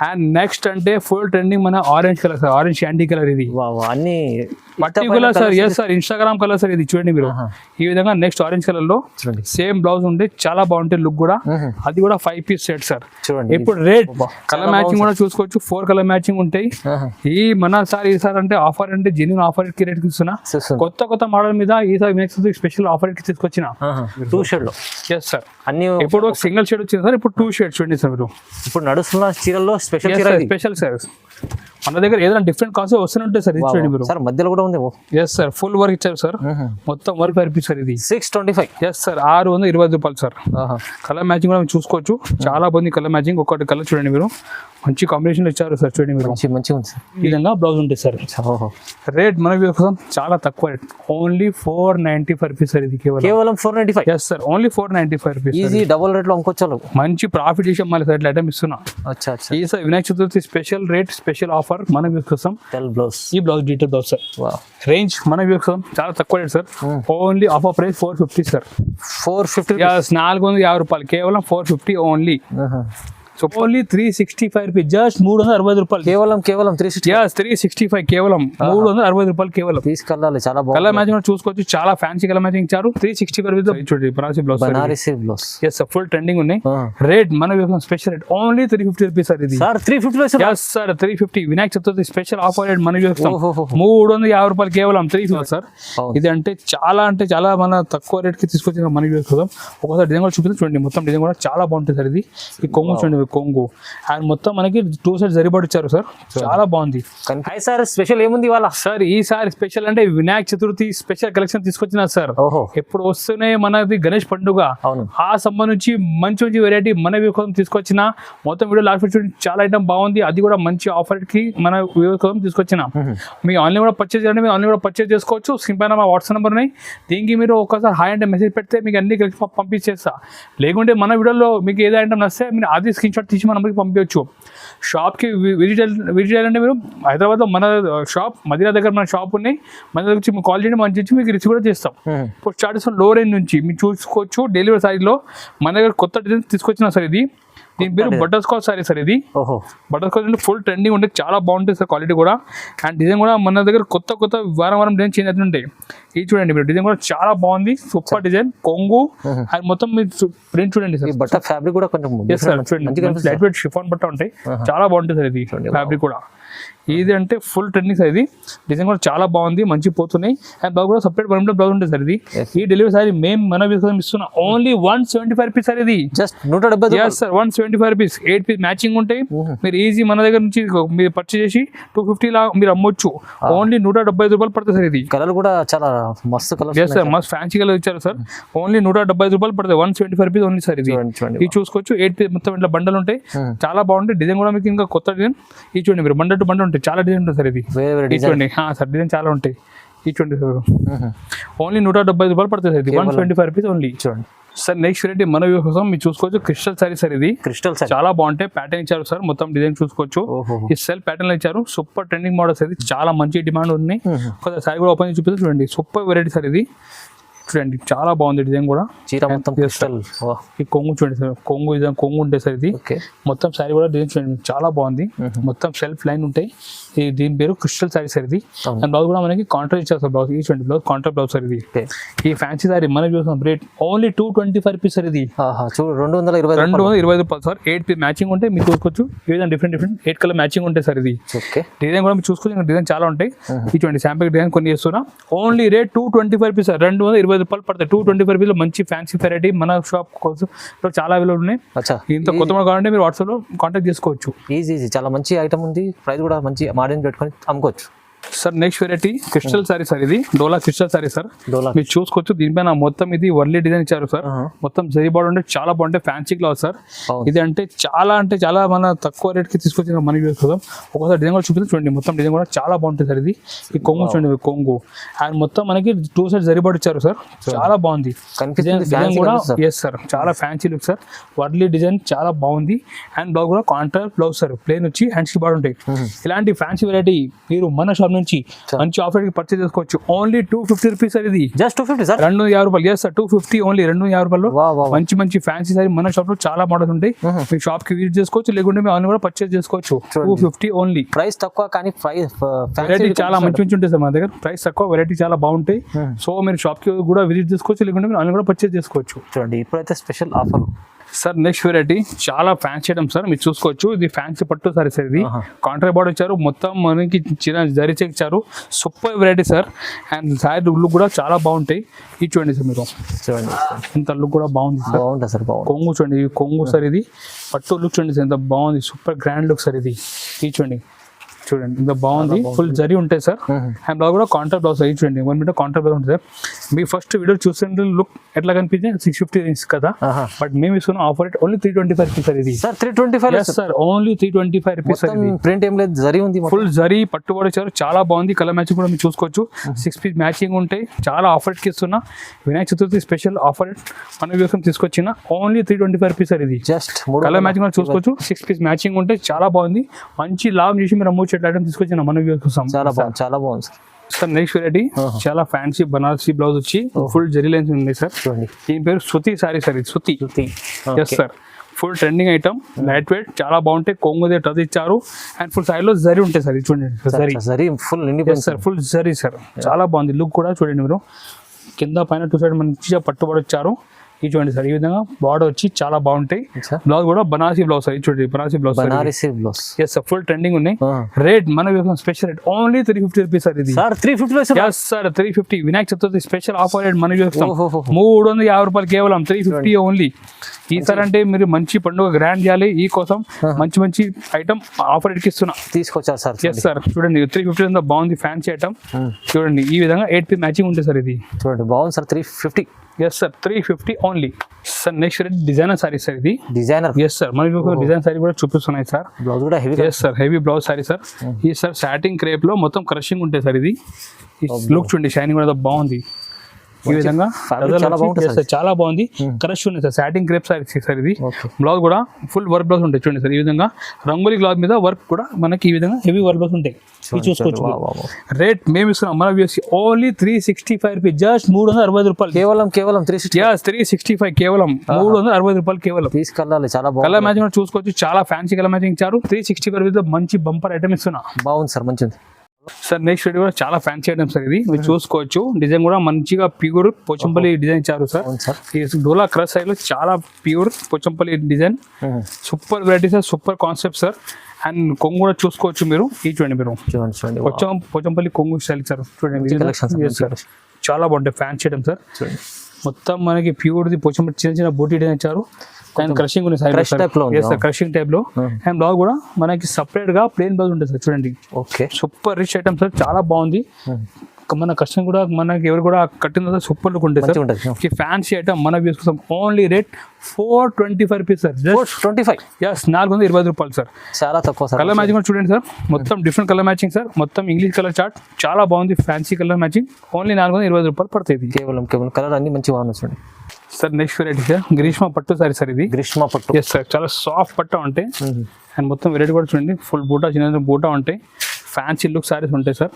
And next అంటే full trending మన orange colour sir, orange sandy colour ఇది అన్ని particular sir. Yes sir, Instagram colour sir ఇది. చూడండి మీరు ఈ విధంగా నెక్స్ట్ ఆరెంజ్ కలర్ లో సేమ్ బ్లౌజ్ ఉంటే చాలా బాగుంటుంది లుక్ కూడా. అది కూడా 5 పీస్ సెట్ సార్. చూడండి ఇప్పుడు రేట్ కలర్ మ్యాచింగ్ కూడా చూసుకోవచ్చు, 4 కలర్ మ్యాచింగ్ ఉంటాయి. ఈ మన సార్ ఈసారి అంటే ఆఫర్ అంటే జెన్యూన్ ఆఫర్ కి రేట్ ఇస్తున్నా. కొత్త మోడల్ మీద ఈసారి నెక్స్ట్ స్పెషల్ ఆఫర్ కి తీసుకొచ్చిన 2 షేడ్ లో. ఎస్ సార్, అన్ని ఇప్పుడు సింగిల్ షేడ్ వచ్చింది సార్, ఇప్పుడు 2 షేడ్స్ చూడండి సార్. మీరు ఇప్పుడు నడుస్తున్న చీరల్లో స్పెషల్ సార్ మన దగ్గర ఏదైనా డిఫరెంట్ కాస్ట్ వస్తూనే ఉంటాయి సార్. ఇది చూడండి మీరు సార్, మధ్యలో కూడా ఉంది. ఎస్ సార్, ఫుల్ వర్క్ ఇచ్చారు సార్, మొత్తం వర్క్ సార్. ఇది 625. ఎస్ సార్, 620 రూపాయలు సార్. కలర్ మ్యాచింగ్ కూడా చూసుకోవచ్చు, చాలా బాగుంది కలర్ మ్యాచింగ్. ఒకటి కలర్ చూడండి మీరు, మంచి కాంబినేషన్ ఇచ్చారు సార్. చూడండి మీరు, మంచిగా ఉంది సార్. ఈ విధంగా బ్లౌజ్ ఉంటుంది సార్. రేట్ మన కోసం చాలా తక్కువ రేట్, ఓన్లీ 495 రూపీస్ సార్. ఇది కేవలం 495. Yes sir, only 495 rupees. Easy double rate లో అమ్ముకోవచ్చు. మంచి ప్రాఫిట్ చేసాం మళ్ళీ సార్, ఇట్లా ఐటమ్ ఇస్తున్నా. ఈ sir Vinayaka Chaturthi special rate, special offer మన వ్యూస్ కోసం. ఈ blouse detail blouse sir. Range మన వ్యూస్ కోసం చాలా తక్కువ rate sir, only offer price 450 sir. 450. 450 రూపాయలు, కేవలం 450 only. So only 365 rupees, just 360 రూపాయలు. కేవలం 360. 365 కేవలం 360 రూపాయలు కేవలం. పీస్ కలర్ చాలా బాగుంది. కలర్ మ్యాచింగ్ చూసుకోవచ్చు, చాలా ఫ్యాన్సీ కలర్ మ్యాచింగ్ ఇచ్చారు. 365 రూపీస్ చూడండి, Banarasi blouse. Yes sir, full trending ఉన్నాయి. రేట్ మన special rate only 350 rupees sir. ఇది sir 350. Yes sir, 350 Vinayaka Chaturthi special offer rate మన 350 రూపాయలు, కేవలం 350 సార్. ఇది అంటే చాలా మన తక్కువ రేట్ కి తీసుకొచ్చిన మన కోసం. ఒకసారి డిజైన్ కూడా చూపిస్తే చూడండి, మొత్తం డిజైన్ కూడా చాలా బాగుంటుంది సార్. ఇది ఈ కొంగు చూడండి, కొంగు అండ్ మొత్తం మనకి 2 సైడ్ జరిపడి ఇచ్చారు సార్, చాలా బాగుంది. సార్ స్పెషల్ ఏముంది ఇవాళ సార్? ఈసారి స్పెషల్ అంటే వినాయక చతుర్థి స్పెషల్ కలెక్షన్ తీసుకొచ్చిన సార్. ఎప్పుడు వస్తూనే మనది గణేష్ పండుగ, ఆ సంబంధించి మంచి వెరైటీ మన కోసం తీసుకొచ్చిన. మొత్తం వీడియో లాస్ట్ చూడండి, చాలా ఐటమ్ బాగుంది. అది కూడా మంచి ఆఫర్ కి మన కోసం తీసుకొచ్చిన. మీకు ఆన్లైన్ కూడా పర్చేజ్ చేయండి, మీరు ఆన్లైన్ కూడా పర్చేజ్ చేసుకోవచ్చు. సింపుల్ మా వాట్సాప్ నెంబర్ ఉన్నాయి, దీనికి మీరు ఒకసారి హాయ్ అంటే మెసేజ్ పెడితే మీకు అన్ని కలిసి పంపించేస్తా. లేకుంటే మన వీడియోలో మీకు ఏదో ఐటమ్ నస్తే మీరు అది స్క్రీన్ షాట్ తీసి మనకి పంపించవచ్చు. షాప్కి విజిట్ చేయాలంటే మీరు హైదరాబాద్లో మన షాప్ మదీనా దగ్గర మన షాప్ ఉన్నాయి, మన దగ్గర వచ్చి కాల్ చేయండి, మన నుంచి మీకు రిసీవ్ కూడా చేస్తాం. ఇప్పుడు స్టార్ట్ చేస్తాం లో రేంజ్ నుంచి మీరు చూసుకోవచ్చు. డెలివరీ సారీలో మన దగ్గర కొత్త డిజైన్ తీసుకొచ్చిన సార్. ఇది దీని పేరు బటర్ స్కాచ్ సారీ సార్. ఇది బటర్ స్కాచ్ అంటే ఫుల్ ట్రెండింగ్ ఉంటుంది, చాలా బాగుంటుంది సార్ క్వాలిటీ కూడా. అండ్ డిజైన్ కూడా మన దగ్గర కొత్త వారం డిజైన్ చేంజ్ అవుతుంటాయి. ఇది చూడండి మీరు, డిజైన్ కూడా చాలా బాగుంది, సూపర్ డిజైన్. కొంగు అండ్ మొత్తం మీరు ప్రింట్ చూడండి సార్. బట్ట ఫ్యాబ్రిక్ కూడా కొంచెం లైట్ వెయిట్ షిఫాన్ బట్ట ఉంటాయి, చాలా బాగుంటుంది సార్. ఇది ఫ్యాబ్రిక్ కూడా ఇది అంటే ఫుల్ ట్రెండింగ్ సార్. ఇది డిజైన్ కూడా చాలా బాగుంది, మంచి పోతున్నాయి. అండ్ బ్లౌజ్ కూడా సపరేట్ బ్లౌజ్ ఉంటుంది సార్. ఇది ఈ డెలివరీ సారీ మేము మన ఇస్తున్నా ఓన్లీ 175 రూపీస్ సార్. ఇది just 170 sir, 175 rupees. 8 piece matching ఉంటాయి. మీరు ఈజీ మన దగ్గర నుంచి మీరు పర్చేజ్ చేసి 250 లా మీరు అమ్మొచ్చు. ఓన్లీ 175 రూపాయలు పడుతుంది సార్. ఇది కలర్ కూడా చాలా మస్తు కలర్. ఎస్ సార్, మస్తు ఫ్యాన్సీ కలర్ ఇచ్చారు సార్. ఓన్లీ 175 రూపాయలు పడుతుంది, 175 రూపీస్ ఓన్లీ సార్. ఇది ఇది చూసుకోవచ్చు, 8 పీస్ మొత్తం ఇట్లా బండలు ఉంటాయి, చాలా బాగుంటాయి. డిజైన్ కూడా మీకు ఇంకా కొత్త డిజైన్. ఇది చూడండి మీరు, బండ టు బండ ఉంటాయి, చాలా డిజైన్ ఉంటుంది సార్. ఇది చూడండి సార్, డిజైన్ చాలా ఉంటాయి. ఇది చూడండి సార్, ఓన్లీ 175 రూపాయలు పడుతుంది సార్. ఇది 125 రూపీస్ ఓన్లీ. చూడండి సార్, నెక్స్ట్ వెరైటీ మన వ్యూ కోసం మీరు చూసుకోవచ్చు, క్రిస్టల్ సారీ సార్. ఇది క్రిస్టల్ చాలా బాగుంటాయి, ప్యాటర్న్ ఇచ్చారు సార్, మొత్తం డిజైన్ చూసుకోవచ్చు. ఈ సెల్ ప్యాటర్న్ ఇచ్చారు, సూపర్ ట్రెండింగ్ మోడల్స్. ఇది చాలా మంచి డిమాండ్ ఉన్నాయి. ఒకసారి సారీ కూడా ఓపెన్ చూపిస్తే చూడండి, సూపర్ వెరైటీ సార్. ఇది చూడండి, చాలా బాగుంది డిజైన్ కూడా. ఈ కొంగు చూడండి సార్, కొంగు డిజైన్ కొంగు ఉంటాయి సార్. ఇది మొత్తం శారీ కూడా డిజైన్ చూడండి, చాలా బాగుంది. మొత్తం సెల్ఫ్ లైన్ ఉంటాయి. దీని పేరు క్రిస్టల్ శారీ సార్. ఇది బ్లౌజ్ కూడా మనకి కాంట్రాక్ట్ ఇచ్చారు సార్. బ్లౌజ్ ఈ చూడండి, బ్లౌజ్ కాంట్రాక్ట్ బ్లౌజ్ సార్. ఇది ఈ ఫ్యాన్సీ శారీ మనకి చూసాం రేట్ ఓన్లీ 225 రూపీస్ సార్. ఇది 220 రూపాయలు సార్. 8 పీస్ మ్యాచింగ్ ఉంటాయి, మీరు చూసుకోవచ్చు. ఈ విధంగా డిఫరెంట్ 8 కలర్ మ్యాచింగ్ ఉంటాయి సార్. ఇది డిజైన్ కూడా మీరు చూసుకోవచ్చు, డిజైన్ చాలా ఉంటాయి. ఈ చూడండి శాంపిల్ డిజైన్ కొన్ని చేస్తున్నా. Only rate 225 rupees sir. 220 రూపాయలు పడతాయి. 225 రూపీస్ లో మంచి ఫ్యాన్సీ వెరైటీ మన షాప్ కోసం చాలా అవైలబుల్ ఉన్నాయి. ఇంత కొత్త కావాలంటే మీరు వాట్సాప్ లో కాంటాక్ట్ చేసుకోవచ్చు. ఈజీ చాలా మంచి ఐటమ్ ఉంది, ప్రైస్ కూడా మంచి మార్జిన్ పెట్టుకొని అమ్ముకోవచ్చు. Sir next variety crystal sorry sir. ఇది డోలా క్రిస్టల్ సారీ సార్. మీరు చూసుకోవచ్చు, దీనిపైన మొత్తం ఇది వర్లీ డిజైన్ ఇచ్చారు సార్. మొత్తం జరీ బార్డర్ ఉంటే చాలా బాగుంటాయి, ఫ్యాన్సీ క్లాత్ సార్. ఇది అంటే చాలా మన తక్కువ రేట్ కి తీసుకొచ్చిన మనీ కోసం. ఒకసారి డిజైన్ కూడా చూపిస్తే చూడండి, మొత్తం డిజైన్ కూడా చాలా బాగుంటుంది సార్. ఇది ఈ కొంగు చూడండి, కొంగు అండ్ మొత్తం మనకి 2 సైడ్ జరీ బార్డర్ ఇచ్చారు సార్, చాలా బాగుంది. డిజైన్ కూడా ఎస్ సార్, చాలా fancy look sir. Warli design చాలా బాగుంది. అండ్ బ్లౌజ్ కూడా కాంట్రాక్ట్ బ్లౌజ్ సార్, ప్లేన్ వచ్చి హ్యాండ్స్ కి బాగుంటాయి. ఇలాంటి ఫ్యాన్సీ వెరైటీ మీరు మన షాప్ షాప్ నుంచి మంచి ఆఫర్ కి పర్చేస్ చేసుకోవచ్చు. Only 250 rupees sir. ఇది జస్ట్ 250 సార్, 250 రూపాయలు. ఎస్ సార్, 250 ఓన్లీ, 250 రూపాయలు. మంచి మంచి ఫ్యాన్సీ సారీ మన షాప్ లో చాలా మోడల్స్ ఉంటాయి. మీ షాప్ కి విజిట్ చేసుకోవచ్చు, లేకుంటే మీ ఆన్లైన్ కూడా పర్చేస్ చేసుకోవచ్చు. 250 ఓన్లీ. ప్రైస్ తక్కువ కానీ వెరైటీ చాలా మంచి మంచి ఉంటాయి సార్ మన దగ్గర. ప్రైస్ తక్కువ, వెరైటీ చాలా బాగుంటాయి. సో మీరు షాప్ కి కూడా విజిట్ చేసుకోవచ్చు, లేకుంటే మీరు ఆన్లైన్ కూడా పర్చేస్ చేసుకోవచ్చు. చూడండి ఇప్పుడైతే special offer sir. Next variety చాలా ఫ్యాన్సీ ఐటమ్ సార్, మీరు చూసుకోవచ్చు. ఇది ఫ్యాన్సీ పట్టు సారీ సార్. ఇది కాంట్రాక్ట్ బార్డర్ ఇచ్చారు, మొత్తం మనకి చిన్న జరీ చెక్ ఇచ్చారు. Super variety sir. And sorry look కూడా చాలా బాగుంటాయి. ఇది చూడండి సార్, మీరు చూడండి ఇంత లుక్ కూడా బాగుంది సార్. బాగుంటుంది సార్. కొంగు చూడండి, కొంగు సార్. ఇది పట్టు లుక్ చూడండి సార్, ఎంత బాగుంది. Super grand look sir. ఇది చూడండి, చూడండి ఇంత బాగుంది. ఫుల్ జరీ ఉంటాయి సార్. అండ్ బ్లౌజ్ కూడా కాంట్రాక్ట్ బ్లౌజ్. ఇది చూడండి 1 మీటర్ కాంట్రాక్ట్ బ్లౌజ్ ఉంటుంది సార్. మీ ఫస్ట్ వీడియో చూస్తుంటే లుక్ ఎట్లా కనిపించింది 650 రేంజ్ కదా, బట్ మేము ఇస్తున్న offer rate only 325 rupees sir. ఇది sir 325 sir, only 325 rupees sir. Print ఏం లేదు, జరీ ఉంది, ఫుల్ జరీ పట్టుబడి ఇచ్చారు. చాలా బాగుంది. కలర్ మ్యాచింగ్ కూడా మీరు చూసుకోవచ్చు. 6 పీస్ మ్యాచింగ్ ఉంటాయి. చాలా ఆఫర్ రేట్కి ఇస్తున్నా. Vinayaka Chaturthi special offer rate మన కోసం తీసుకొచ్చిన ఓన్లీ 325 రూపీస్ సార్. ఇది జస్ట్ కలర్ మ్యాచింగ్ కూడా చూసుకోవచ్చు. 6 పీస్ మ్యాచింగ్ ఉంటాయి. చాలా బాగుంది. మంచి లాభం చేసి మీరు అమ్మొచ్చు ఐటమ్ తీసుకొచ్చిన మన కోసం. చాలా బాగుంది, చాలా బాగుంది సార్. సార్ నెక్స్ట్ వెరైటీ చాలా ఫ్యాన్సీ బనారసీ బ్లౌజ్ వచ్చి ఫుల్ జరీ లైన్స్ ఉంది సార్. దీని పేరు శృతి సారీ సార్. ఇది శృతి. Yes sir, full trending item, light weight, చాలా బాగుంటాయి. కొంగు టచ్ ఇచ్చారు. అండ్ ఫుల్ సైడ్ లో జరీ ఉంటాయి సార్. ఇది చూడండి zari full sir, full zari sir. చాలా బాగుంది లుక్ కూడా. చూడండి మీరు కింద పైన 2 సైడ్ మంచిగా పట్టుబడి వచ్చారు. ఇది చూడండి సార్, ఈ విధంగా బార్డర్ వచ్చి చాలా బాగుంటాయి. బ్లౌజ్ కూడా బనారసీ బ్లౌజ్ సార్. ఇది చూడండి Banarasi blouse. Yes sir, full trending ఉన్నాయి. రేట్ మన special rate only 350 rupees sir. ఇది sir 350. Yes sir 350. Vinayaka Chaturthi special offer rate మన 350 రూపాయలు కేవలం 350 ఓన్లీ. ఈసారి అంటే మీరు మంచి పండుగ గ్రాండ్ చేయాలి, ఈ కోసం మంచి మంచి ఐటమ్ ఆఫర్ రేట్కి ఇస్తున్నా. తీసుకొచ్చారు సార్. ఎస్ సార్, చూడండి 350 బాగుంది ఫ్యాన్సీ ఐటమ్. చూడండి ఈ విధంగా 8 పీస్ మ్యాచింగ్ ఉంటుంది సార్. ఇది చూడండి బాగుంది sir. 350. Yes sir, 350 only sir. Next rate designer sari sir. ఇది డిజైనర్. ఎస్ సార్, మనకి డిజైన్ సారీ కూడా చూపిస్తున్నాయి సార్. బ్లౌజ్ కూడా heavy. Yes sir, heavy blouse sari sir. ఈ సార్ సాటిన్ క్రేప్ లో మొత్తం క్రషింగ్ ఉంటాయి సార్. ఇది లుక్ చూడండి, షైనింగ్ కూడా బాగుంది. ఈ విధంగా చాలా బాగుంది. క్రష్ ఉంది సార్. Satin crepe sir. ఇది బ్లౌజ్ కూడా ఫుల్ వర్క్ బ్లౌజ్ ఉంటాయి. చూడండి సార్, ఈ విధంగా రంగోలీ క్లాత్ మీద వర్క్ కూడా మనకి ఈ విధంగా హెవీ వర్క్ బ్లౌజ్ ఉంటాయి. చూసుకోవచ్చు. రేట్ మేము ఇస్తున్నాం మన వ్యూస్ ఓన్లీ 365 రూపీస్. జస్ట్ 360 రూపాయలు కేవలం. 365 కేవలం 360 రూపాయలు కేవలం. తీసుకెళ్ళాలి. చాలా బాగుంది. కలర్ మ్యాచింగ్ చూసుకోవచ్చు. చాలా ఫ్యాన్సీ కలర్ మ్యాచింగ్ ఇచ్చారు. 365 రూపీస్ మంచి బంపర్ ఐటమ్ ఇస్తున్నా. బాగుంది సార్, మంచిది సార్. నెక్స్ట్ వీడియో కూడా చాలా ఫ్యాన్సీ ఐటమ్ సార్. ఇది మీరు చూసుకోవచ్చు. డిజైన్ కూడా మంచిగా ప్యూర్ పోచంపల్లి డిజైన్ ఇచ్చారు సార్. ఈ డోలా క్రష్ సైడ్ లో చాలా pure Pochampally design. Super variety sir, super concept sir. And కొంగు కూడా చూసుకోవచ్చు మీరు. ఈ చూడండి మీరు పోచంపల్లి కొంగు స్టైల్ సార్. చూడండి చాలా బాగుంటాయి ఫ్యాన్సీ ఐటమ్ సార్. మొత్తం మనకి ప్యూర్ ది పోచంపల్లి చిన్న చిన్న బూటీ డిజైన్ ఇచ్చారు. అండ్ క్రషింగ్ ఉంది సార్, క్రషింగ్ టైప్ లో. అండ్ బ్లౌజ్ కూడా మనకి సపరేట్ గా ప్లేన్ బ్లౌజ్ ఉంటుంది సార్. చూడండి సూపర్ రిచ్ ఐటమ్ సార్, చాలా బాగుంది. మన కస్టమర్ కూడా మనకి ఎవరు కూడా కట్టిన సూపర్ లుక్ ఉంటుంది సార్. ఫ్యాన్సీ ఐటమ్ మన వ్యూస్ కోసం only rate 425 rupees sir. 425. Yes, 420 రూపాయలు సార్. చాలా తక్కువ సార్. కలర్ మ్యాచింగ్ కూడా చూడండి సార్. మొత్తం డిఫరెంట్ కలర్ మ్యాచింగ్ సార్. మొత్తం ఇంగ్లీష్ కలర్ చార్ట్, చాలా బాగుంది. ఫ్యాన్సీ కలర్ మ్యాచింగ్ ఓన్లీ 420 రూపాయలు పడుతుంది. కేవలం కలర్ అన్ని మంచి బాగున్నాయి చూడండి sir. Next variety sir Greeshma పట్టు సారీ సార్. ఇది గ్రీష్మ పట్టు. ఎస్ సార్, చాలా సాఫ్ట్ పట్టు ఉంటాయి. అండ్ మొత్తం వెరైటీ కూడా చూడండి. ఫుల్ బూటా, చిన్న బూటా ఉంటాయి. ఫ్యాన్సీ లుక్ సారీస్ ఉంటాయి సార్.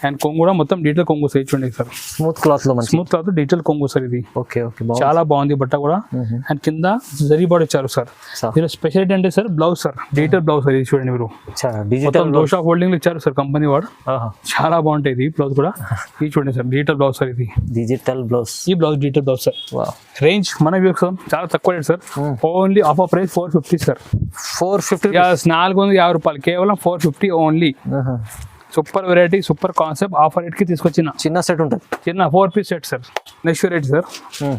అండ్ కొంగు కూడా మొత్తం డీటెయిల్ కొంగు సార్. చూడండి సార్, స్మూత్ క్లాత్ లో స్మూత్ క్లాత్ డీటెయిల్ కొంగు సార్. ఇది చాలా బాగుంది బట్ట కూడా. అండ్ కింద జరీ బార్డర్ ఇచ్చారు సార్. దీనిలో స్పెషాలిటీ అంటే sir blouse sir, detail blouse sir. ఇది చూడండి మీరు, మొత్తం దోషా ఫోల్డింగ్ ఇచ్చారు సార్ కంపెనీ వాడు. చాలా బాగుంటాయి ఇది బ్లౌజ్ కూడా. ఇది చూడండి సార్, డీటెయిల్ బ్లౌజ్ సార్. ఇది డిజిటల్ బ్లౌజ్. ఈ blouse detail blouse sir. Range మన వ్యూస్ చాలా తక్కువ rate sir. Only offer price 450 sir. 450. 450 రూపాయలు కేవలం. 450 only. Super variety, super concept offer rate కి తీసుకొచ్చిన చిన్న సెట్ ఉంటుంది. చిన్న 4 piece set sir. Next variety sir.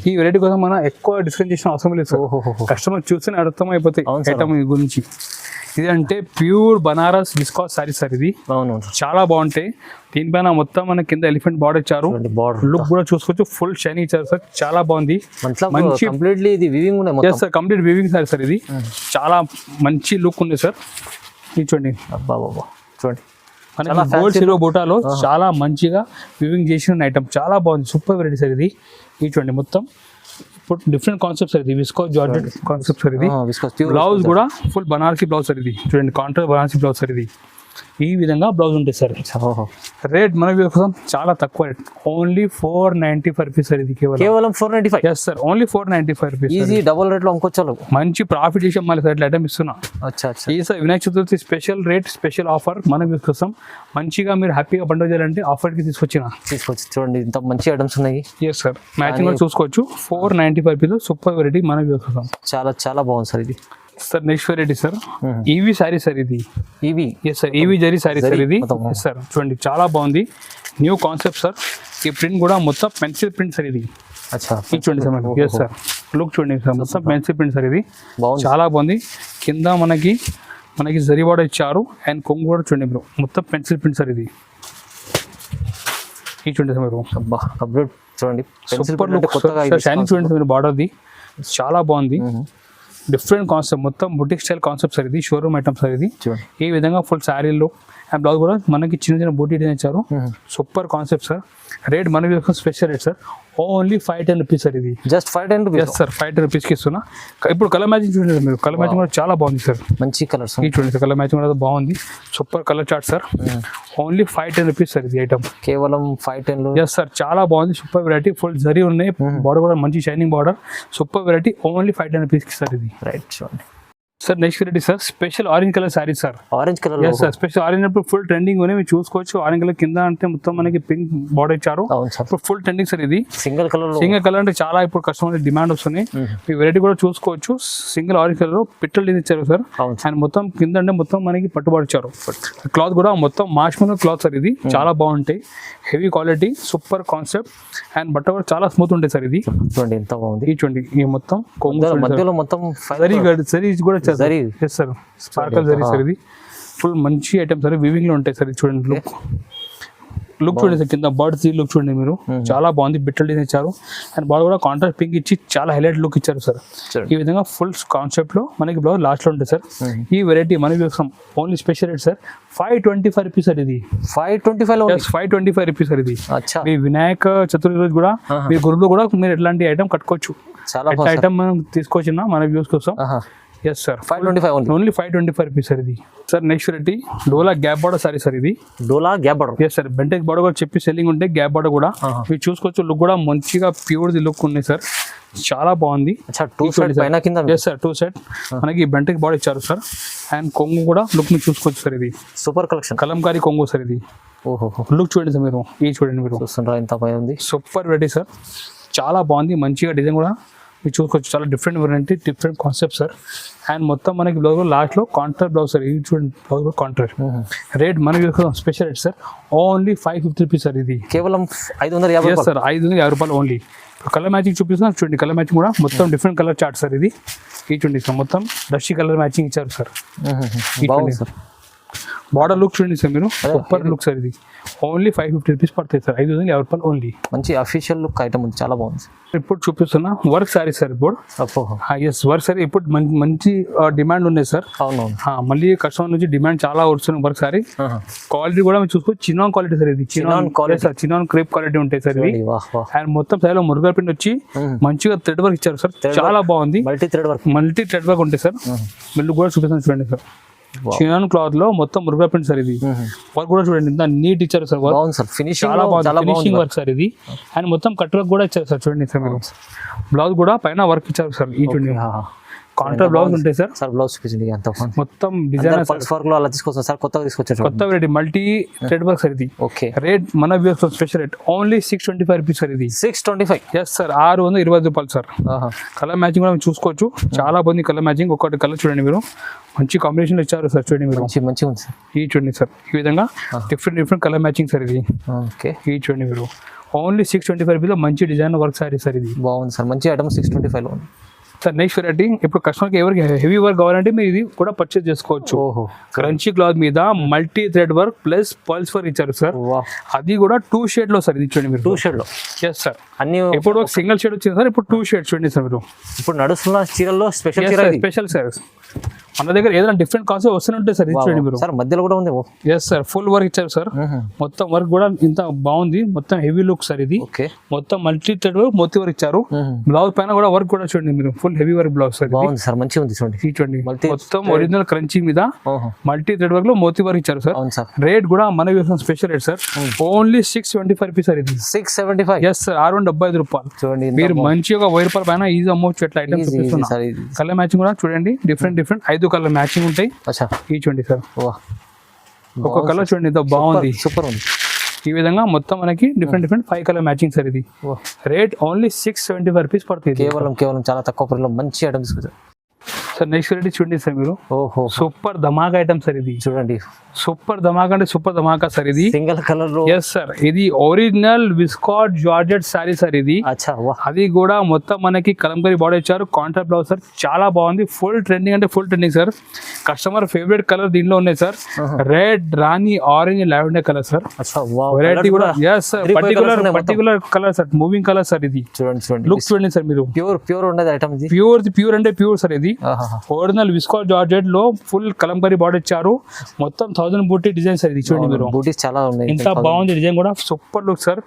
ఈ వెరైటీ కోసం మనం ఎక్కువ డిస్కౌంట్ చేసిన అవసరం లేదు సార్. కస్టమర్ చూస్తేనే అర్థం అయిపోతాయి ఐటమ్ గురించి. ఇది అంటే pure Banaras viscous sorry sir. ఇది చాలా బాగుంటాయి. దీనిపైన మొత్తం మన కింద ఎలిఫెంట్ బార్డర్ ఇచ్చారు. లుక్ కూడా చూసుకోవచ్చు. ఫుల్ షైనీ ఇచ్చారు సార్. చాలా బాగుంది. మంచి కంప్లీట్ వీవింగ్ సారీ సార్. ఇది చాలా మంచి లుక్ ఉంది సార్. ఇది చూడండి, చూడండి మనకి గోల్డ్ సిల్వర్ బూటాలో చాలా మంచిగా వివింగ్ చేసిన ఐటమ్. చాలా బాగుంది. Super variety sir. ఇది చూడండి మొత్తం ఇప్పుడు డిఫరెంట్ కాన్సెప్ట్ సార్. ఇది విస్కోస్ జార్జెట్ కాన్సెప్ట్ సార్. ఇది బ్లౌజ్ కూడా ఫుల్ బనారసీ బ్లౌజ్ సార్. ఇది చూడండి కాంట్రాస్ట్ బనారసీ బ్లౌజ్ సార్. ఇది ఈ విధంగా బ్లౌజ్ ఉంటుంది సార్. ఓహో, రేట్ మన కోసం చాలా తక్కువ రేట్, ఓన్లీ 495 రూపీస్ సార్. ఇది కేవలం 495. Yes sir, only 495 rupees. Easy double రేట్లో అమ్ముకోవచ్చు. మంచి ప్రాఫిట్ చేసాం మళ్ళీ సార్, ఇట్లా ఐటమ్ ఇస్తున్నా. అచ్చా అచ్చా. ఈ sir Vinayaka Chaturthi special rate, special offer మన వ్యూస్ కోసం. మంచిగా మీరు హ్యాపీగా పండుగ చేయాలంటే ఆఫర్కి తీసుకొచ్చి చూడండి, ఇంత మంచి ఐటమ్స్ ఉన్నాయి. ఎస్ సార్, మ్యాచింగ్ కూడా చూసుకోవచ్చు. 495 రూపీస్ సూపర్ వెరైటీ మన వ్యూస్ కోసం. చాలా చాలా బాగుంది సార్ ఇది. సార్ నెక్స్ట్ వెరైటీ సార్, ఈవీ సారీ సార్. ఇది ఈవీ. ఎస్ సార్, ఈవీ జరీ సారీ సార్ ఇది. ఎస్ సార్, చూడండి చాలా బాగుంది, న్యూ కాన్సెప్ట్ సార్. ఈ ప్రింట్ కూడా మొత్తం పెన్సిల్ ప్రింట్ సార్ ఇది. అచ్చా, ఇది చూడండి సార్. ఎస్ సార్, లుక్ చూడండి సార్, మొత్తం పెన్సిల్ ప్రింట్ సార్ ఇది. చాలా బాగుంది. కింద మనకి జరీ బార్డర్ ఇచ్చారు అండ్ కొంగు కూడా చూడండి మీరు, మొత్తం పెన్సిల్ ప్రింట్ సార్ ఇది. ఇది చూడండి సార్ మీరు, చూడండి సూపర్ లుక్, షైనింగ్ చూడండి మీరు, బార్డర్ది చాలా బాగుంది. డిఫరెంట్ కాన్సెప్ట్, మొత్తం బుటిక్ స్టైల్ కాన్సెప్ట్ సార్ ఇది. షోరూమ్ ఐటమ్ సార్ ఇది. ఈ విధంగా ఫుల్ శారీలో అండ్ బ్లౌజ్ కూడా మనకి చిన్న చిన్న బూటీ డిజైన్ ఇచ్చారు. Super concept sir. రేట్ మనకి special rate sir, only 510 rupees sir. ఇది జస్ట్ 510 రూపీస్. ఎస్ సార్, 510 రూపీస్కి ఇస్తున్నా. ఇప్పుడు కలర్ మ్యాచింగ్ చూడండి మీరు, కలర్ మ్యాచింగ్ కూడా చాలా బాగుంది సార్. మంచి కలర్స్. ఈ చూడండి సార్, కలర్ మ్యాచింగ్ కూడా బాగుంది. Super colour chart sir, only 510 rupees sir. ఇది ఐటమ్ కేవలం 510. ఎస్ సార్, చాలా బాగుంది. సూపర్ వెరైటీ, ఫుల్ జరీ ఉన్నాయి, బార్డర్ కూడా మంచి shining border. Super variety, only 510 రూపీస్కి సార్ ఇది. రైట్, చూడండి sir. Next variety sir, special orange colour sari sir. Orange colour. Yes sir, special orange అప్పుడు ఫుల్ ట్రెండింగ్ ఉన్నాయి, మీరు చూసుకోవచ్చు. ఆరెంజ్ కలర్ కింద అంటే మొత్తం మనకి పింక్ బార్డర్ ఇచ్చారు. ఇప్పుడు ఫుల్ ట్రెండింగ్ సార్ ఇది. సింగిల్ కలర్ అంటే చాలా ఇప్పుడు కస్టమర్ డిమాండ్ వస్తున్నాయి. ఈ వెరైటీ కూడా చూసుకోవచ్చు. సింగిల్ ఆరెంజ్ కలర్ పిట్టలు ఇచ్చారు సార్. అండ్ మొత్తం కింద అంటే మొత్తం మనకి పట్టుబాటు ఇచ్చారు. క్లాత్ కూడా మొత్తం మాష్మలో క్లాత్ సార్ ఇది. చాలా బాగుంటాయి, heavy quality, super concept and బట్ట కూడా చాలా స్మూత్ ఉంటాయి సార్ ఇది. చూడండి ఎంత బాగుంది. ఈ చూడండి, ఈ మొత్తం మధ్యలో మొత్తం జరీ కూడా. Yes sir, sparkle zari sir ఇది. ఫుల్ మంచి ఐటమ్ సార్, వివింగ్ లో ఉంటాయి సార్. ఇది చూడండి, లుక్ చూడండి సార్, కింద బర్డ్స్ లుక్ చూడండి మీరు, చాలా బాగుంది. బిట్టల్ డిజైన్ ఇచ్చారు అండ్ బాడీ కూడా కాంట్రాస్ట్ పింక్ ఇచ్చి చాలా హైలైట్ లుక్ ఇచ్చారు సార్. ఈ విధంగా ఫుల్ కాన్సెప్ట్ లో మనకి బ్లౌజ్ లాస్ట్ లో ఉంటుంది సార్. ఈ వెరైటీ మనకి కోసం only special rate sir, 525 rupees sir ఇది. 525 రూపీస్ సార్ ఇది. మీ వినాయక చతుర్థి రోజు కూడా మీ గురువులో కూడా మీరు ఎట్లాంటి ఐటమ్ కట్టుకోవచ్చు. ఐటమ్ మనం తీసుకొచ్చిన మన వ్యూస్ కోసం. Yes sir, 525 only 525 rupees sir ఇది. సార్ నెక్స్ట్ వెరైటీ డోలా గ్యాప్ బార్డర్ సారీ సార్ ఇది. డోలా gap border. Yes sir, Bentex border కూడా చెప్పి సెల్లింగ్ ఉంటే గ్యాప్ బార్డర్ కూడా మీరు చూసుకోవచ్చు. లుక్ కూడా మంచిగా ప్యూర్ ది లుక్ ఉంది సార్, చాలా బాగుంది. ఎస్ సార్, 2 సెట్ మనకి బెంటెక్స్ బార్డర్ ఇచ్చారు సార్. అండ్ కొంగు కూడా లుక్ మీరు చూసుకోవచ్చు సార్. ఇది సూపర్ కలెక్షన్, కలంకారీ కొంగు సార్ ఇది. ఓహో, లుక్ చూడండి సార్ మీరు, ఈ చూడండి మీరు, సూపర్ వెరైటీ సార్, చాలా బాగుంది. మంచిగా డిజైన్ కూడా మీరు చూసుకోవచ్చు. చాలా different variety, different concept sir. And మొత్తం మనకి బ్లౌజ్ లాస్ట్లో కాంట్రాస్ట్ బ్లౌజ్ సార్. ఇది చూడండి, బ్లౌజ్ కూడా కాంట్రాస్ట్. రేట్ మనకి special rate sir, only 550 rupees sir ఇది. కేవలం 550 సార్, 550 రూపాయలు ఓన్లీ. కలర్ మ్యాచింగ్ చూపిస్తున్నా చూడండి, కలర్ మ్యాచింగ్ కూడా మొత్తం డిఫరెంట్ కలర్ చార్ట్ సార్ ఇది. ఇది చూడండి సార్, మొత్తం డస్టీ కలర్ మ్యాచింగ్ ఇచ్చారు సార్. బార్డర్ లుక్ చూడండి సార్ మీరు, సూపర్ లుక్ సార్ ఇది. ఓన్లీ 550 రూపీస్ పడుతుంది సార్, 550 రూపాయలు ఓన్లీ. మంచి అఫీషియల్ లుక్ ఐటమ్ ఉంది, చాలా బాగుంది. ఇప్పుడు చూపిస్తున్నా వర్క్ సారీ సార్. ఇప్పుడు ఎస్, వర్క్ సారీ ఇప్పుడు మంచి డిమాండ్ ఉన్నాయి సార్. అవునవును, మళ్ళీ కస్టమర్ నుంచి డిమాండ్ చాలా వస్తుంది వర్క్ సారీ. క్వాలిటీ కూడా మీరు చూసుకోవచ్చు, చినాన్ క్వాలిటీ సార్ ఇది. చినాన్ క్రేప్ క్వాలిటీ ఉంటాయి సార్ ఇది. అండ్ మొత్తం సైడ్ లో మురుగల్ ప్రింట్ వచ్చి మంచిగా థ్రెడ్ వర్క్ ఇచ్చారు సార్, చాలా బాగుంది. మల్టీ థ్రెడ్ వర్క్ ఉంటాయి సార్. మిల్లు కూడా చూపిస్తాను చూడండి సార్. చినాన్ క్లాత్ లో మొత్తం మురుగల్ ప్రింట్ సార్ ఇది. వర్క్ కూడా చూడండి ఎంత నీట్ ఇచ్చారు సార్. చాలా బాగుంది, ఫినిషింగ్ వర్క్ సార్ ఇది. అండ్ మొత్తం కట్ వర్క్ కూడా ఇచ్చారు సార్. చూడండి సార్ మీరు, బ్లౌజ్ కూడా పైన వర్క్ ఇచ్చారు సార్. ఈ చూడండి, కాంట్రాస్ట్ బ్లౌజ్ ఉంటాయి సార్. బ్లౌజ్ చూపించండి, మొత్తం డిజైన్ అలా తీసుకొస్తాం సార్. కొత్తగా తీసుకొచ్చారు, కొత్త variety multi thread work sir ఇది. ఓకే, రేట్ మన views special rate only 625 rupees sir ఇది. 625. ఎస్ సార్, 620 రూపాయలు సార్. కలర్ మ్యాచింగ్ కూడా చూసుకోవచ్చు, చాలా బాగుంది కలర్ మ్యాచింగ్. ఒకటి కలర్ చూడండి మీరు, మంచి కాంబినేషన్ ఇచ్చారు సార్. చూడండి మీరు, మంచిగా ఉంది సార్. ఈ చూడండి సార్, ఈ విధంగా డిఫరెంట్ కలర్ మ్యాచింగ్ సార్ ఇది. ఓకే, ఈ చూడండి మీరు, ఓన్లీ 625 రూపీస్ మంచి డిజైన్ వర్క్ సారీ సార్ ఇది. బాగుంది సార్, మంచి ఐటమ్ 625 లో ఉంది సార్. నెక్స్ట్ వెరైటీ, ఇప్పుడు కస్టమర్కి ఎవరికి హెవీ వర్క్ కావాలంటే మీరు ఇది కూడా పర్చేస్ చేసుకోవచ్చు. క్రంచీ క్లాత్ మీద multi thread work plus pulse work ఇచ్చారు సార్. అది కూడా 2 షేడ్ లో సార్. ఇది చూడండి మీరు, 2 షేడ్ లో. ఎస్ సార్, అన్ని ఇప్పుడు సింగిల్ షేడ్ వచ్చింది సార్, ఇప్పుడు 2 షేడ్ చూడండి సార్ మీరు. ఇప్పుడు నడుస్తున్న చీరల్లో స్పెషల్ సార్. మన దగ్గర ఏదైనా డిఫరెంట్ కాస్ట్ వస్తూనే ఉంటాయి సార్. ఇది చూడండి మీరు. సార్ మధ్యలో కూడా ఉంది. ఎస్ సార్, ఫుల్ వర్క్ ఇచ్చారు సార్. మొత్తం వర్క్ కూడా ఇంత బాగుంది, మొత్తం హెవీ లుక్ సార్. ఇది ఓకే, మొత్తం మల్టీ థ్రెడ్ మోతీ వర్క్ ఇచ్చారు. బ్లౌజ్ పైన కూడా వర్క్ కూడా చూడండి మీరు, full heavy work blouse sir. బాగుంది సార్, మంచిగా ఉంది చూడండి. ఇది చూడండి మొత్తం ఒరిజినల్ క్రంచీ మీద మల్టీ థ్రెడ్ వర్క్ లో మోతీ వర్క్ ఇచ్చారు సార్. రేట్ కూడా మన వ్యవసాయం special rate sir, only 675 rupees sir. ఇది 675. ఎస్ సార్, 675 రూపాయలు చూడండి. మీరు మంచిగా 1000 రూపాయలు పైన ఈజీ అమ్మవచ్చు. ఎట్లా ఐటమ్స్ చూపిస్తున్నా, కలర్ మ్యాచింగ్ కూడా చూడండి, డిఫరెంట్ 5 కలర్ మ్యాచింగ్ ఉంటాయి. ఈ చూడండి సార్, ఒక కలర్ చూడండి ఎంత బాగుంది, సూపర్ ఉంది. ఈ విధంగా మొత్తం మనకి డిఫరెంట్ 5 కలర్ మ్యాచింగ్ సార్. ఇది రేట్ ఓన్లీ 675 రూపీస్ పడుతుంది. కేవలం చాలా తక్కువ ప్రైస్లో మంచి ఐటమ్స్ సార్. నెక్స్ట్ వెరైటీ చూడండి సార్ మీరు. ఓహో, సూపర్ ధమాకా ఐటమ్ సార్. ఇది చూడండి, సూపర్ ధమాకా అంటే సూపర్ ధమాకా సార్. ఇది సింగిల్ కలర్ లో. ఎస్ సార్, ఇది original viscose georgette sari sir. ఇది అది కూడా మొత్తం మనకి కలంకరీ బార్డర్ ఇచ్చారు, కాంట్రాస్ట్ బ్లౌజ్ సార్. చాలా బాగుంది, ఫుల్ ట్రెండింగ్ అంటే full trending sir. Customer favourite colour దీంట్లో ఉన్నాయి సార్. రెడ్, రాణి, orange, lavender colour sir. Variety కూడా yes sir, particular colour sir, moving colour sir. ఇది చూడండి, లుక్ చూడండి సార్ మీరు. ప్యూర్ ఉండదు ఐటమ్, ప్యూర్ అంటే ప్యూర్ సార్. ఇది ఒరిజినల్ విస్కాట్ జార్జెట్ లో ఫుల్ కలంకరీ బార్డర్ ఇచ్చారు, మొత్తం 1000 బూటీ డిజైన్ సార్. ఇది చూడండి మీరు, బూటీస్ చాలా ఉన్నాయి. ఇంత బాగుంది డిజైన్ కూడా, సూపర్ లుక్ సార్.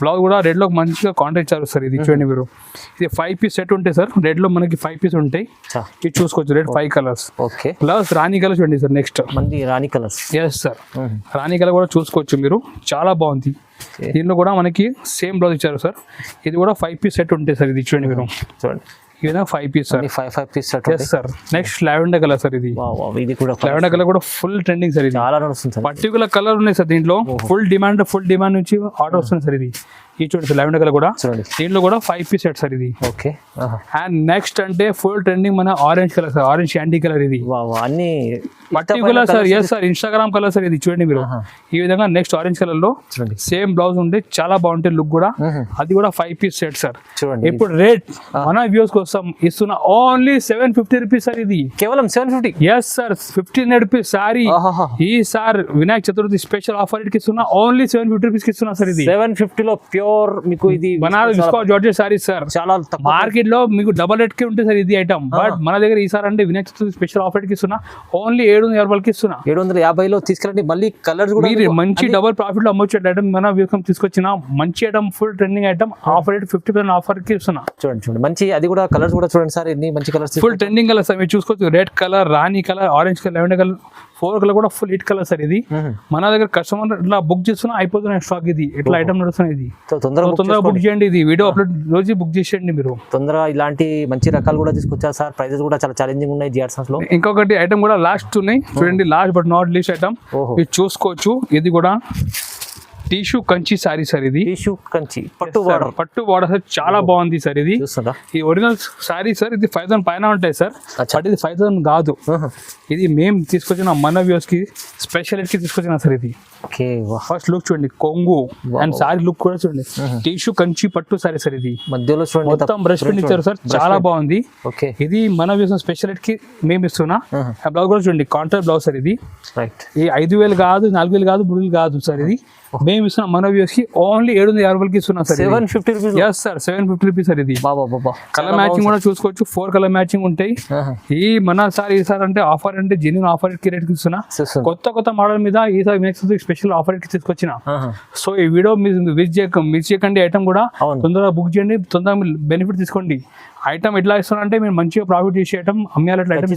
బ్లౌజ్ కూడా రెడ్ లో మంచిగా కాంట్రాస్ట్ ఇచ్చారు సార్. ఇది చూడండి మీరు, ఇది 5 పీస్ సెట్ ఉంటాయి సార్. రెడ్ లో మనకి 5 పీస్ ఉంటాయి. ఇది చూసుకోవచ్చు, రెడ్ 5 కలర్స్. ఓకే, ప్లస్ రాణి కలర్ చూడండి సార్. నెక్స్ట్ మంది రాణి కలర్స్. ఎస్ సార్, రాణి కలర్ కూడా చూసుకోవచ్చు మీరు, చాలా బాగుంది. దీనిలో కూడా మనకి సేమ్ బ్లౌజ్ ఇచ్చారు సార్. ఇది కూడా 5 పీస్ సెట్ ఉంటాయి సార్. ఇది చూడండి మీరు, చూడండి 5 piece sir. 5 piece set. Yes sir. Next lavender colour sir. ఇది లావెండర్ కలర్ కూడా ఫుల్ ట్రెండింగ్ సార్. ఇది చాలా నడుస్తుంది సార్. పర్టికులర్ కలర్ ఉన్నాయి సార్ దీంట్లో, ఫుల్ డిమాండ్ నుంచి ఆర్డర్ వస్తుంది సార్. ఇది ఈ చూడండి సార్, లావెండర్ కలర్ కూడా చూడండి. దీంట్లో కూడా 5 పీస్ సెట్ సార్. ఇది ఓకే. అండ్ నెక్స్ట్ అంటే ఫుల్ ట్రెండింగ్ మన orange colour sir, orange sandy colour. ఇది అన్ని particular sir. Yes sir, Instagram colour sir. ఇది చూడండి మీరు, ఈ విధంగా నెక్స్ట్ ఆరెంజ్ కలర్ లో సేమ్ బ్లౌజ్ ఉంటే చాలా బాగుంటుంది లుక్ కూడా. అది కూడా 5 పీస్ సెట్ సార్. చూడండి ఇప్పుడు రేట్ మన వ్యూస్ కోసం ఇస్తున్న ఓన్లీ 750 రూపీస్ సార్. ఇది కేవలం 750. Yes sir, 1500 rupees sari. ఈ sir Vinayaka Chaturthi special offer కి ఇస్తున్నా, ఓన్లీ 750 రూపీస్ కి ఇస్తున్నా సార్. ఇది 750 లో ప్యూర్ మీకు ఇది బనారస్ విస్కాట్ జార్జెట్ సారీ సార్. చాలా మార్కెట్ లో మీకు డబల్ రేట్ కి ఉంటుంది సార్ ఇది ఐటమ్. బట్ మన దగ్గర ఈసారి అంటే వినాయక చతుర్థి స్పెషల్ ఆఫర్ కి ఇస్తున్నా, ఓన్లీ 750 కి ఇస్తున్నా. 750 లో తీసుకెళ్ళండి. మళ్ళీ కలర్స్ కూడా మీరు మంచి డబల్ ప్రాఫిట్ లో అమ్మొచ్చే ఐటమ్ మన వ్యూకం తీసుకొచ్చిన మంచి item, full trending item. Offer rate 50% offer కి ఇస్తున్నా. చూడండి మంచి, అది కూడా కలర్స్ కూడా చూడండి సార్. ఎన్ని మంచి colours, full trending colour sir. మీరు చూసుకోవచ్చు, రెడ్ కలర్, రాణి colour, orange colour, lavender colour, 4 colour కూడా ఫుల్ హిట్ కలర్ సార్. ఇది మన దగ్గర కస్టమర్ ఇట్లా బుక్ చేస్తున్నా అయిపోతున్న స్టాక్. ఇది ఇట్లా ఐటమ్ నడుస్తున్నాయి. ఇది తొందరగా బుక్ చేయండి. ఇది వీడియో అప్లోడ్ రోజు బుక్ చేసేయండి మీరు తొందరగా. ఇలాంటి మంచి రకాలు కూడా తీసుకొచ్చారు సార్. ప్రైజెస్ కూడా చాలా ఛాలెంజింగ్ ఉన్నాయి జిఆర్సన్స్ లో. ఇంకొకటి ఐటమ్ కూడా లాస్ట్ ఉన్నాయి చూడండి, last but not least item. ఇది చూసుకోవచ్చు, ఇది కూడా టిష్యూ కంచి సారీ సార్. ఇది టిష్యూ కంచి పట్టు బార్డర్ సార్. చాలా బాగుంది సార్. ఇది ఈ ఒరిజినల్ సారీ సార్. ఇది 5000 పైన ఉంటాయి సార్, బట్ ఇది 5000 కాదు. ఇది మేము తీసుకొచ్చిన మన వ్యూస్ కి స్పెషాలిటీ తీసుకొచ్చిన సార్. ఇది ఫస్ట్ లుక్ చూడండి, కొంగు అండ్ సారీ లుక్ కూడా చూడండి. టిష్యూ కంచి పట్టు సారీ సార్. ఇది మధ్యలో చూడండి మొత్తం బ్రష్ ప్రింట్ ఇచ్చారు సార్, చాలా బాగుంది. ఇది మన వ్యూస్ స్పెషాలిటీ కి మేము ఇస్తున్నా. బ్లౌజ్ కూడా చూడండి, కాంట్రాస్ట్ బ్లౌజ్ సార్. ఇది ఈ 5000 కాదు, 4000 కాదు, 3000 కాదు సార్. ఇది మేము ఇస్తున్నా మన వ్యూస్ కి ఓన్లీ 750 ఇస్తున్నా sir. 750 rupees. Yes sir, 750 rupees sir. ఇది కలర్ మ్యాచింగ్ కూడా చూసుకోవచ్చు, 4 కలర్ మ్యాచింగ్ ఉంటాయి. ఈ మన సార్ ఈసారి అంటే ఆఫర్ అంటే జెన్యూన్ ఆఫర్ కి రేట్ ఇస్తున్నా. కొత్త మోడల్ మీద ఈసారి నెక్స్ట్ స్పెషల్ ఆఫర్ కి తీసుకొచ్చిన. సో ఈ వీడియో మిస్ చేయకండి. ఐటమ్ కూడా తొందరగా బుక్ చేయండి, తొందరగా బెనిఫిట్ తీసుకోండి. ఐటమ్ ఎట్లా ఇస్తున్నా అంటే మీరు మంచిగా ప్రాఫిట్ చేసే ఐటమ్ అమ్మేయాలి. ఐటమ్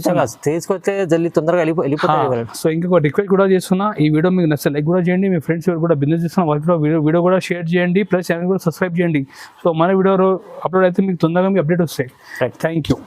తీసుకొస్తే జల్దీ తొందరగా వెళ్ళిపోతాయి. సో ఇంకొక రిక్వెస్ట్ కూడా చేస్తున్నా, ఈ వీడియో మీకు నచ్చితే లైక్ కూడా చేయండి. మీ ఫ్రెండ్స్ కూడా బిజినెస్ చేస్తున్న వాళ్ళకి వీడియో కూడా షేర్ చేయండి, ప్లస్ ఛానల్ కూడా సబ్స్క్రైబ్ చేయండి. సో మన వీడియో అప్లోడ్ అయితే మీకు తొందరగా మీకు అప్డేట్ వస్తాయి. Thank you.